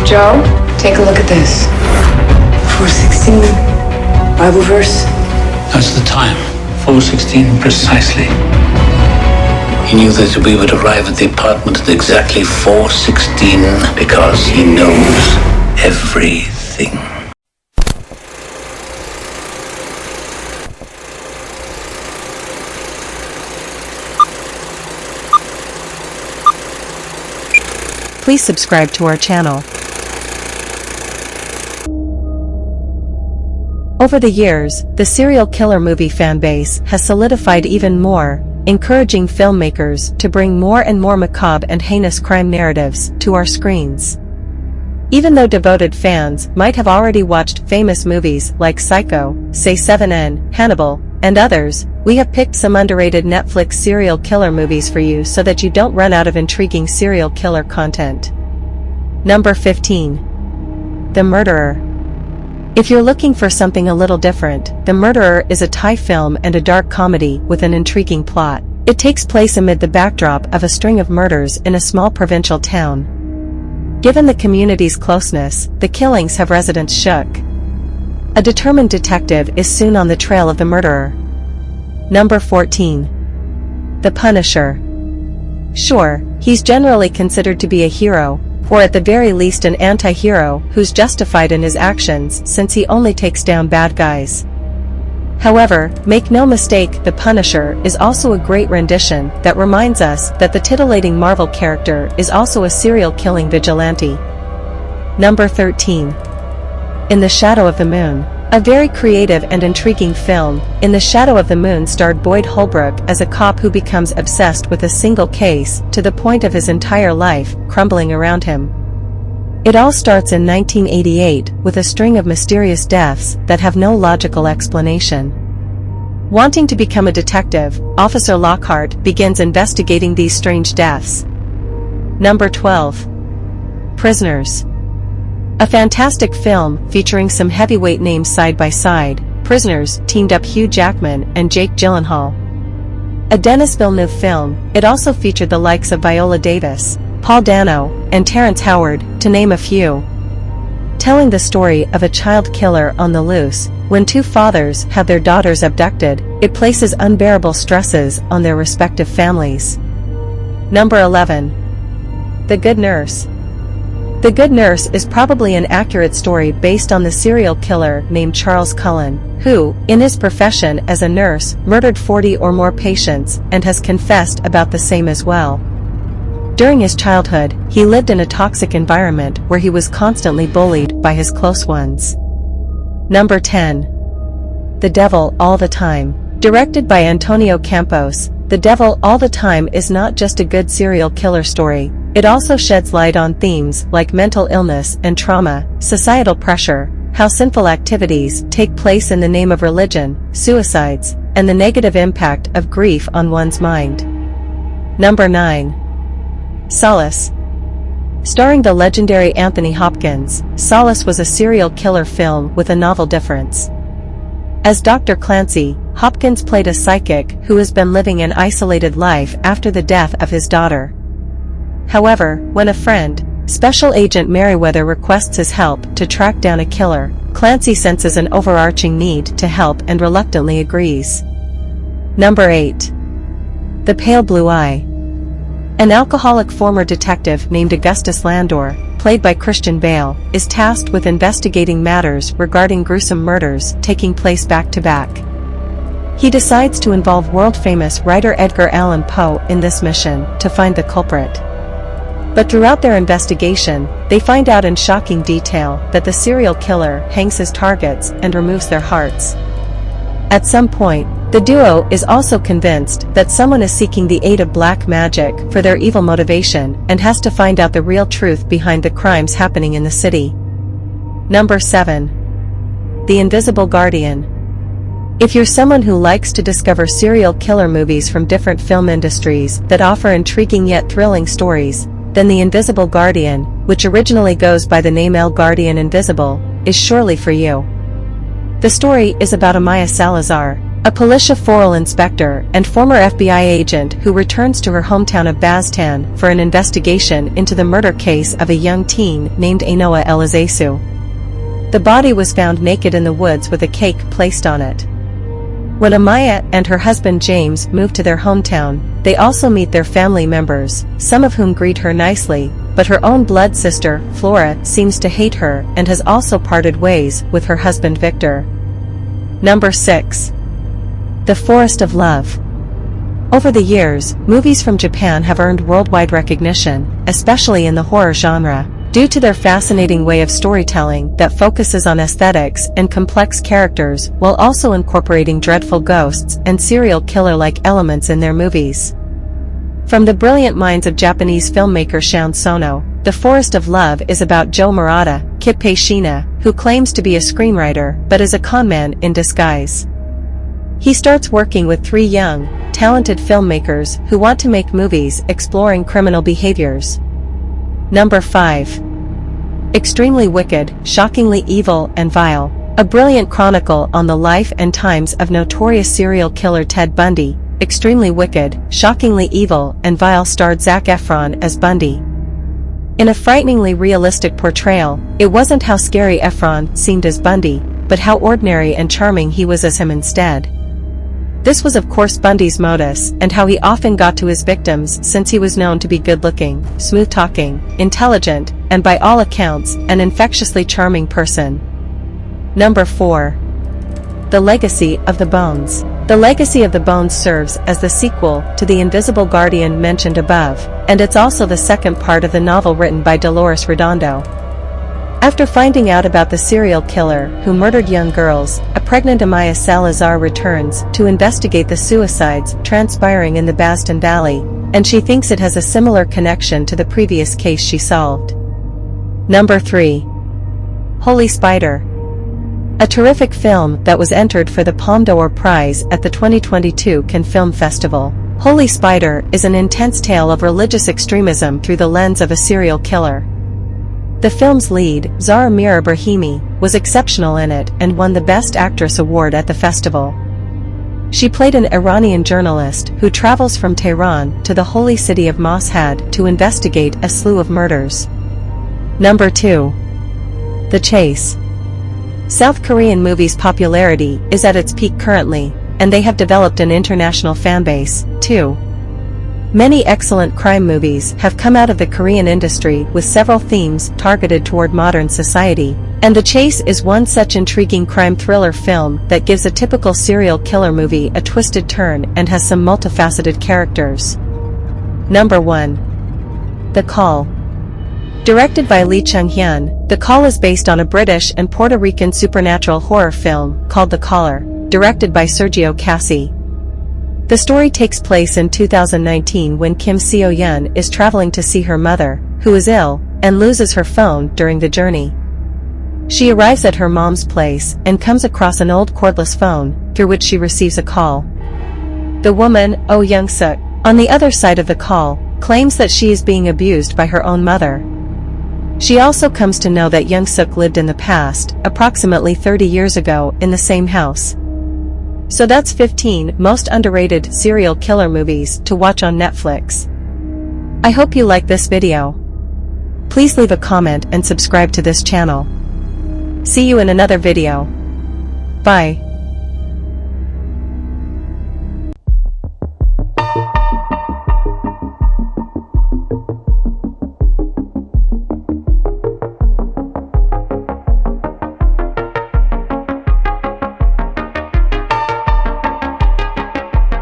Joe, take a look at this. 4:16, Bible verse. That's the time. 4:16 precisely. He knew that we would arrive at the apartment at exactly 4:16 because he knows everything. Please subscribe to our channel. Over the years, the serial killer movie fanbase has solidified even more, encouraging filmmakers to bring more and more macabre and heinous crime narratives to our screens. Even though devoted fans might have already watched famous movies like Psycho, Say 7N, Hannibal, and others, we have picked some underrated Netflix serial killer movies for you so that you don't run out of intriguing serial killer content. Number 15. The Murderer. If you're looking for something a little different, The Murderer is a Thai film and a dark comedy with an intriguing plot. It takes place amid the backdrop of a string of murders in a small provincial town. Given the community's closeness, the killings have residents shook. A determined detective is soon on the trail of the murderer. Number 14. The Punisher. Sure, he's generally considered to be a hero, or at the very least an anti-hero who's justified in his actions since he only takes down bad guys. However, make no mistake, The Punisher is also a great rendition that reminds us that the titillating Marvel character is also a serial-killing vigilante. Number 13. In the Shadow of the Moon. A very creative and intriguing film, In the Shadow of the Moon starred Boyd Holbrook as a cop who becomes obsessed with a single case to the point of his entire life crumbling around him. It all starts in 1988 with a string of mysterious deaths that have no logical explanation. Wanting to become a detective, Officer Lockhart begins investigating these strange deaths. Number 12. Prisoners. A fantastic film featuring some heavyweight names side by side. Prisoners teamed up Hugh Jackman and Jake Gyllenhaal. A Denis Villeneuve film, it also featured the likes of Viola Davis, Paul Dano, and Terrence Howard, to name a few. Telling the story of a child killer on the loose, when two fathers have their daughters abducted, it places unbearable stresses on their respective families. Number 11. The Good Nurse. The Good Nurse is probably an accurate story based on the serial killer named Charles Cullen, who, in his profession as a nurse, murdered 40 or more patients and has confessed about the same as well. During his childhood, he lived in a toxic environment where he was constantly bullied by his close ones. Number 10. The Devil All the Time. Directed by Antonio Campos, The Devil All the Time is not just a good serial killer story, it also sheds light on themes like mental illness and trauma, societal pressure, how sinful activities take place in the name of religion, suicides, and the negative impact of grief on one's mind. Number 9. Solace. Starring the legendary Anthony Hopkins, Solace was a serial killer film with a novel difference. As Dr. Clancy, Hopkins played a psychic who has been living an isolated life after the death of his daughter. However, when a friend, Special Agent Merriweather, requests his help to track down a killer, Clancy senses an overarching need to help and reluctantly agrees. Number 8. The Pale Blue Eye. An alcoholic former detective named Augustus Landor, played by Christian Bale, is tasked with investigating matters regarding gruesome murders taking place back-to-back. He decides to involve world-famous writer Edgar Allan Poe in this mission to find the culprit. But throughout their investigation, they find out in shocking detail that the serial killer hangs his targets and removes their hearts. At some point, the duo is also convinced that someone is seeking the aid of black magic for their evil motivation and has to find out the real truth behind the crimes happening in the city. Number 7. The Invisible Guardian. If you're someone who likes to discover serial killer movies from different film industries that offer intriguing yet thrilling stories, then The Invisible Guardian, which originally goes by the name El Guardian Invisible, is surely for you. The story is about Amaya Salazar, a police-foral inspector and former FBI agent who returns to her hometown of Baztan for an investigation into the murder case of a young teen named Ainoa Elizasu. The body was found naked in the woods with a cake placed on it. When Amaya and her husband James move to their hometown, they also meet their family members, some of whom greet her nicely, but her own blood sister, Flora, seems to hate her and has also parted ways with her husband Victor. Number 6. The Forest of Love. Over the years, movies from Japan have earned worldwide recognition, especially in the horror genre, due to their fascinating way of storytelling that focuses on aesthetics and complex characters while also incorporating dreadful ghosts and serial killer-like elements in their movies. From the brilliant minds of Japanese filmmaker Shun Sono, The Forest of Love is about Joe Murata, Kippei Shina, who claims to be a screenwriter but is a conman in disguise. He starts working with 3 young, talented filmmakers who want to make movies exploring criminal behaviors. Number 5. Extremely Wicked, Shockingly Evil and Vile. A brilliant chronicle on the life and times of notorious serial killer Ted Bundy. Extremely Wicked, Shockingly Evil and Vile starred Zac Efron as Bundy. In a frighteningly realistic portrayal, it wasn't how scary Efron seemed as Bundy, but how ordinary and charming he was as him instead. This was of course Bundy's modus and how he often got to his victims since he was known to be good-looking, smooth-talking, intelligent, and by all accounts, an infectiously charming person. Number 4. The Legacy of the Bones. The Legacy of the Bones serves as the sequel to The Invisible Guardian mentioned above, and it's also the second part of the novel written by Dolores Redondo. After finding out about the serial killer who murdered young girls, a pregnant Amaya Salazar returns to investigate the suicides transpiring in the Baztan Valley, and she thinks it has a similar connection to the previous case she solved. Number 3. Holy Spider. A terrific film that was entered for the Palme d'Or Prize at the 2022 Cannes Film Festival. Holy Spider is an intense tale of religious extremism through the lens of a serial killer. The film's lead, Zahra Mira Brahimi, was exceptional in it and won the Best Actress award at the festival. She played an Iranian journalist who travels from Tehran to the holy city of Mashhad to investigate a slew of murders. Number 2. The Chase. South Korean movies' popularity is at its peak currently, and they have developed an international fanbase, too. Many excellent crime movies have come out of the Korean industry with several themes targeted toward modern society, and The Chase is one such intriguing crime thriller film that gives a typical serial killer movie a twisted turn and has some multifaceted characters. Number 1. The Call. Directed by Lee Chung-hyun, The Call is based on a British and Puerto Rican supernatural horror film called The Caller, directed by Sergio Cassi. The story takes place in 2019 when Kim Seo-yeon is traveling to see her mother, who is ill, and loses her phone during the journey. She arrives at her mom's place and comes across an old cordless phone, through which she receives a call. The woman, Oh Young-suk, on the other side of the call, claims that she is being abused by her own mother. She also comes to know that Young-suk lived in the past, approximately 30 years ago, in the same house. So that's 15 most underrated serial killer movies to watch on Netflix. I hope you like this video. Please leave a comment and subscribe to this channel. See you in another video. Bye.